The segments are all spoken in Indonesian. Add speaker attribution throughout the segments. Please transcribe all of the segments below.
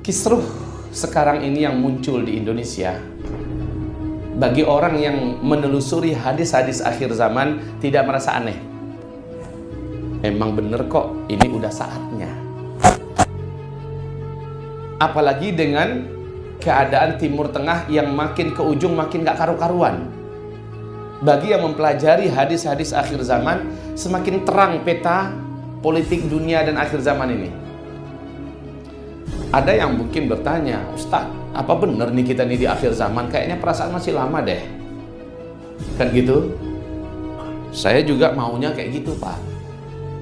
Speaker 1: Kisruh sekarang ini yang muncul di Indonesia, bagi orang yang menelusuri hadis-hadis akhir zaman tidak merasa aneh. Emang bener kok, ini udah saatnya. Apalagi dengan keadaan Timur Tengah yang makin ke ujung makin gak karu-karuan. Bagi yang mempelajari hadis-hadis akhir zaman, semakin terang peta politik dunia dan akhir zaman ini. Ada yang mungkin bertanya, Ustaz, apa benar nih kita nih di akhir zaman? Kayaknya perasaan masih lama deh. Kan gitu? Saya juga maunya kayak gitu, Pak.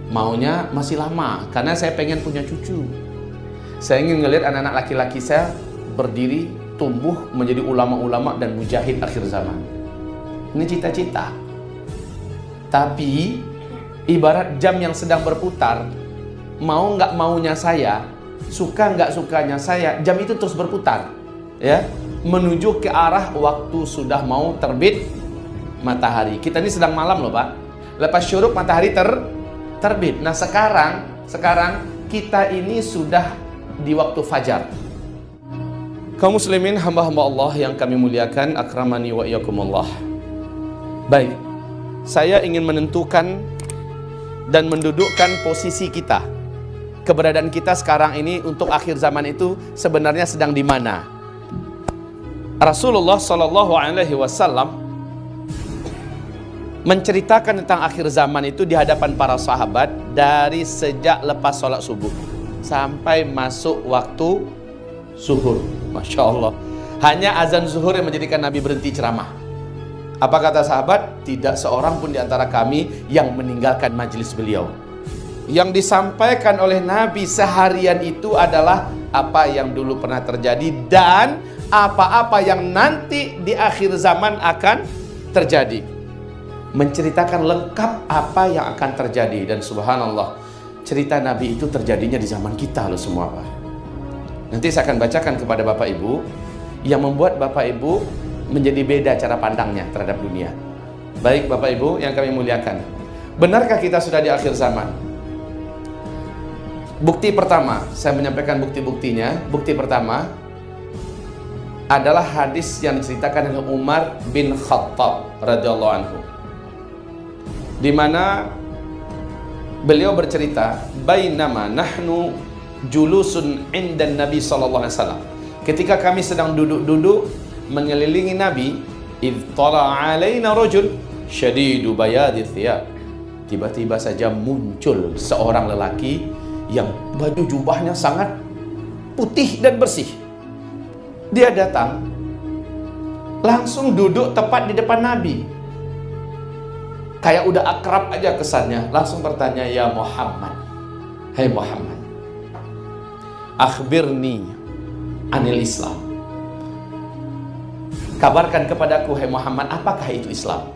Speaker 1: Maunya masih lama, karena saya pengen punya cucu. Saya ingin ngelihat anak-anak laki-laki saya berdiri, tumbuh menjadi ulama-ulama dan mujahid akhir zaman. Ini cita-cita. Tapi ibarat jam yang sedang berputar, mau nggak maunya saya, suka nggak sukanya saya, jam itu terus berputar, ya, menuju ke arah waktu sudah mau terbit matahari. Kita ini sedang malam loh, Pak. Lepas syuruk matahari terbit. Nah sekarang kita ini sudah di waktu fajar. Kaum muslimin, hamba-hamba Allah yang kami muliakan, akramani wa iyyakumullah. Baik, saya ingin menentukan dan mendudukkan posisi kita, keberadaan kita sekarang ini untuk akhir zaman itu sebenarnya sedang di mana. Rasulullah Shallallahu Alaihi Wasallam menceritakan tentang akhir zaman itu di hadapan para sahabat dari sejak lepas sholat subuh sampai masuk waktu zuhur. Masya Allah, hanya azan zuhur yang menjadikan Nabi berhenti ceramah. Apa kata sahabat? Tidak seorang pun di antara kami yang meninggalkan majelis beliau. Yang disampaikan oleh Nabi seharian itu adalah apa yang dulu pernah terjadi dan apa-apa yang nanti di akhir zaman akan terjadi. Menceritakan lengkap apa yang akan terjadi. Dan subhanallah, cerita Nabi itu terjadinya di zaman kita loh semua, Pak. Nanti saya akan bacakan kepada Bapak Ibu yang membuat Bapak Ibu menjadi beda cara pandangnya terhadap dunia. Baik Bapak Ibu yang kami muliakan, benarkah kita sudah di akhir zaman? Bukti pertama, saya menyampaikan bukti-buktinya. Bukti pertama adalah hadis yang diceritakan oleh Umar bin Khattab radhiyallahu anhu, di mana beliau bercerita, bainama nahnu julusun indan Nabi sallallahu alaihi wasallam. Ketika kami sedang duduk-duduk mengelilingi Nabi, idh tala alaina rajul syadidu bayadi thiyab. Tiba-tiba saja muncul seorang lelaki yang baju jubahnya sangat putih dan bersih. Dia datang langsung duduk tepat di depan Nabi. Kayak udah akrab aja kesannya. Langsung bertanya, ya Muhammad, hai Muhammad, akhbirni anil Islam. Kabarkan kepadaku, hai Muhammad, apakah itu Islam?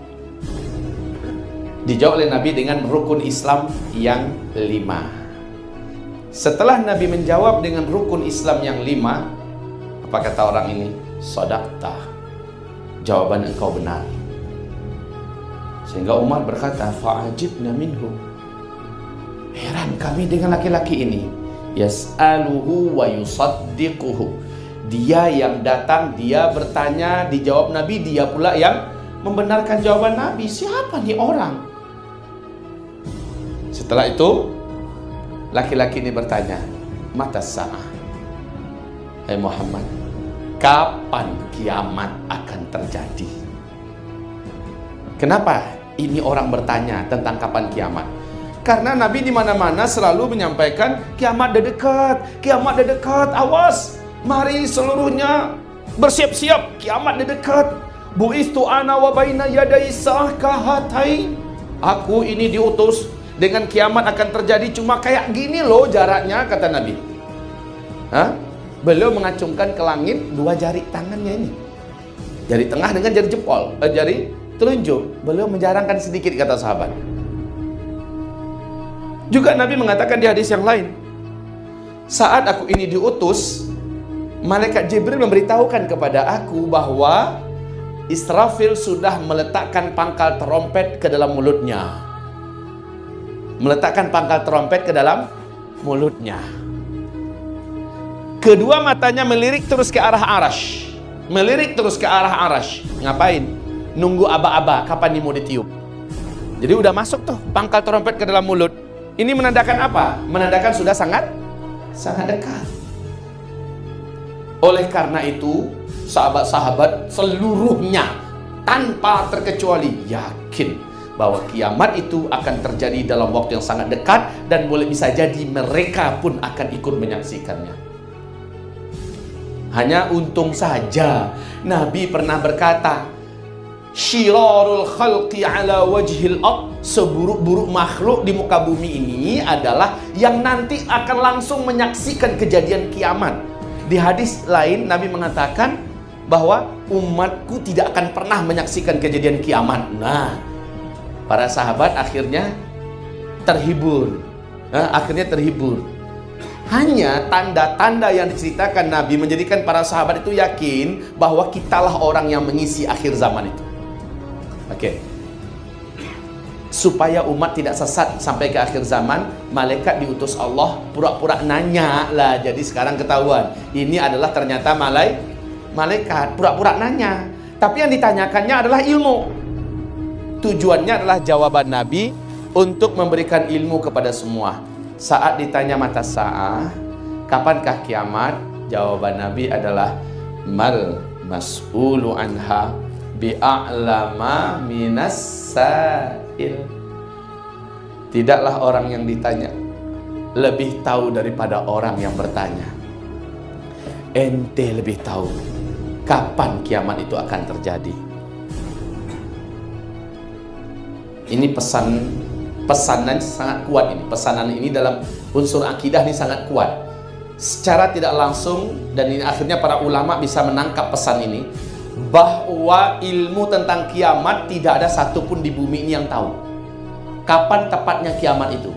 Speaker 1: Dijawab oleh Nabi dengan rukun Islam yang 5. Setelah Nabi menjawab dengan rukun Islam yang 5, apa kata orang ini? Shadaqta, jawaban engkau benar. Sehingga Umar berkata, fa'ajibna minhu, heran kami dengan laki-laki ini. Yas'aluhu wa yusaddiquhu, dia yang datang, dia bertanya, dijawab Nabi, dia pula yang membenarkan jawaban Nabi. Siapa nih orang? Setelah itu laki-laki ini bertanya, mata sa'ah, hai Muhammad, kapan kiamat akan terjadi? Kenapa ini orang bertanya tentang kapan kiamat? Karena Nabi di mana-mana selalu menyampaikan kiamat dah dekat, kiamat dah dekat, awas, mari seluruhnya bersiap-siap, kiamat dah dekat. Bu'istu ana wa baina yadai sa'ah kahatai. Aku ini diutus dengan kiamat akan terjadi cuma kayak gini loh jaraknya, kata Nabi. Beliau mengacungkan ke langit 2 jari tangannya ini, jari tengah dengan jari jempol, jari telunjuk. Beliau menjarangkan sedikit, kata sahabat. Juga Nabi mengatakan di hadis yang lain, saat aku ini diutus, malaikat Jibril memberitahukan kepada aku bahwa Israfil sudah meletakkan pangkal terompet ke dalam mulutnya. Meletakkan pangkal terompet ke dalam mulutnya. Kedua matanya melirik terus ke arah arash. Melirik terus ke arah arash. Ngapain? Nunggu aba-aba, kapan ini mau ditiup. Jadi udah masuk tuh pangkal trompet ke dalam mulut. Ini menandakan apa? Menandakan sudah sangat dekat. Oleh karena itu, sahabat-sahabat seluruhnya tanpa terkecuali yakin bahwa kiamat itu akan terjadi dalam waktu yang sangat dekat, dan boleh bisa jadi mereka pun akan ikut menyaksikannya. Hanya untung saja Nabi pernah berkata, syirarul khalqi ala wajhil ard, seburuk-buruk makhluk di muka bumi ini adalah yang nanti akan langsung menyaksikan kejadian kiamat. Di hadis lain Nabi mengatakan bahwa umatku tidak akan pernah menyaksikan kejadian kiamat. Nah, para sahabat akhirnya terhibur. Hanya tanda-tanda yang diceritakan Nabi menjadikan para sahabat itu yakin bahwa kitalah orang yang mengisi akhir zaman itu. Oke. Supaya umat tidak sesat sampai ke akhir zaman, malaikat diutus Allah pura-pura nanya lah. Jadi sekarang ketahuan, ini adalah ternyata malaikat pura-pura nanya. Tapi yang ditanyakannya adalah ilmu. Tujuannya adalah jawaban Nabi untuk memberikan ilmu kepada semua. Saat ditanya mata sa'ah, kapankah kiamat? Jawaban Nabi adalah mal mas'ulu anha bi'a'lama minas sa'il. Tidaklah orang yang ditanya lebih tahu daripada orang yang bertanya. Ente lebih tahu kapan kiamat itu akan terjadi. Ini pesanan sangat kuat ini. Pesanan ini dalam unsur akidah ini sangat kuat. Secara tidak langsung, dan ini akhirnya para ulama bisa menangkap pesan ini, bahwa ilmu tentang kiamat tidak ada satupun di bumi ini yang tahu kapan tepatnya kiamat itu.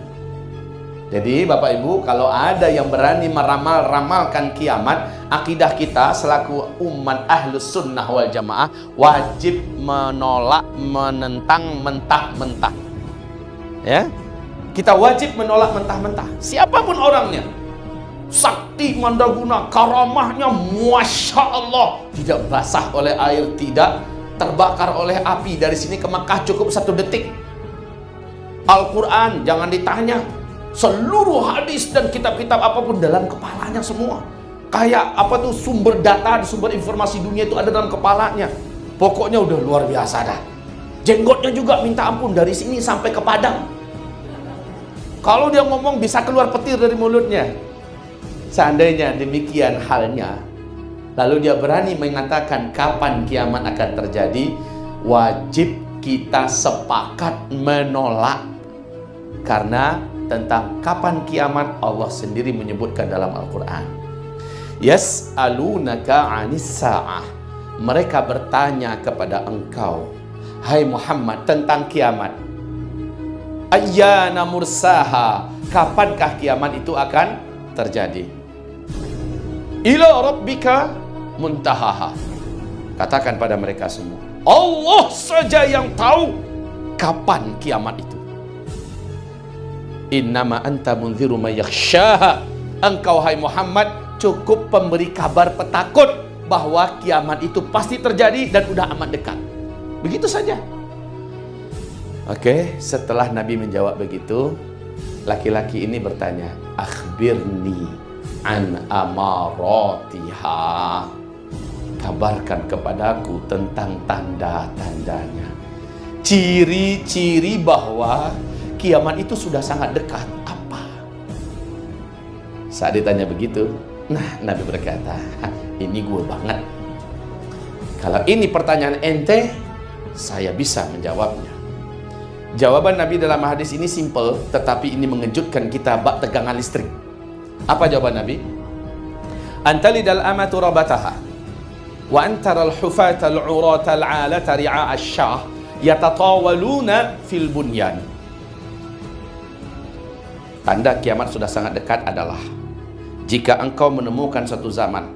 Speaker 1: Jadi Bapak Ibu, kalau ada yang berani meramalkan kiamat, akidah kita selaku umat ahlus sunnah wal jamaah wajib menolak, menentang mentah-mentah. Ya, kita wajib menolak mentah-mentah. Siapapun orangnya, sakti mandaguna, karamahnya masya Allah, tidak basah oleh air, tidak terbakar oleh api. Dari sini ke Makkah cukup 1 detik. Al-Quran jangan ditanya, seluruh hadis dan kitab-kitab apapun dalam kepalanya semua. Kayak apa tuh, sumber data, sumber informasi dunia itu ada dalam kepalanya. Pokoknya udah luar biasa dah. Jenggotnya juga minta ampun dari sini sampai ke Padang. Kalau dia ngomong bisa keluar petir dari mulutnya. Seandainya demikian halnya, lalu dia berani mengatakan kapan kiamat akan terjadi, wajib kita sepakat menolak. Karena tentang kapan kiamat Allah sendiri menyebutkan dalam Al-Quran. Yas'alunaka 'anis sa'ah. Mereka bertanya kepada engkau, hai Muhammad, tentang kiamat. Ayyana mursaha, kapankah kiamat itu akan terjadi? Ila rabbika muntahaha. Katakan pada mereka semua, Allah saja yang tahu kapan kiamat itu. Innama anta munziru may yakhshaha. Engkau hai Muhammad cukup pemberi kabar petakut bahwa kiamat itu pasti terjadi dan udah amat dekat. Begitu saja. Oke, setelah Nabi menjawab begitu, laki-laki ini bertanya, akhbirni an amaratiha. Kabarkan kepadaku tentang tanda-tandanya. Ciri-ciri bahwa kiamat itu sudah sangat dekat apa? Saat ditanya begitu, nah Nabi berkata, ini gue banget. Kalau ini pertanyaan ente, saya bisa menjawabnya. Jawaban Nabi dalam hadis ini simple, tetapi ini mengejutkan kita bak tegangan listrik. Apa jawaban Nabi? Antalidal amatu rabataha wa antaral hufatal uratal alata ri'a asyah yatatawaluna fil bunyan. Tanda kiamat sudah sangat dekat adalah jika engkau menemukan suatu zaman,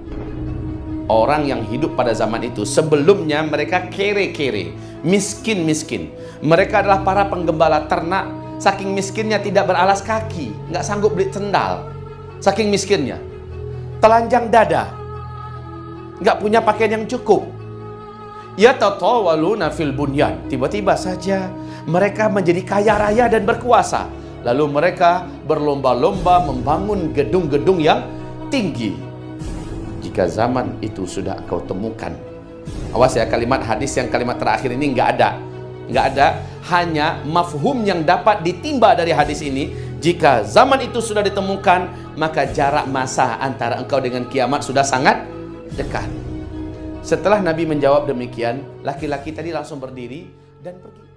Speaker 1: orang yang hidup pada zaman itu sebelumnya mereka kere-kere, miskin-miskin. Mereka adalah para penggembala ternak, saking miskinnya tidak beralas kaki, nggak sanggup beli sendal, saking miskinnya. telanjang dada, nggak punya pakaian yang cukup. Yatatawaluna fil bunyan, tiba-tiba saja mereka menjadi kaya raya dan berkuasa. Lalu mereka berlomba-lomba membangun gedung-gedung yang tinggi. Jika zaman itu sudah engkau temukan, awas ya, kalimat hadis yang kalimat terakhir ini nggak ada, hanya mafhum yang dapat ditimba dari hadis ini. Jika zaman itu sudah ditemukan, maka jarak masa antara engkau dengan kiamat sudah sangat dekat. Setelah Nabi menjawab demikian, laki-laki tadi langsung berdiri dan pergi.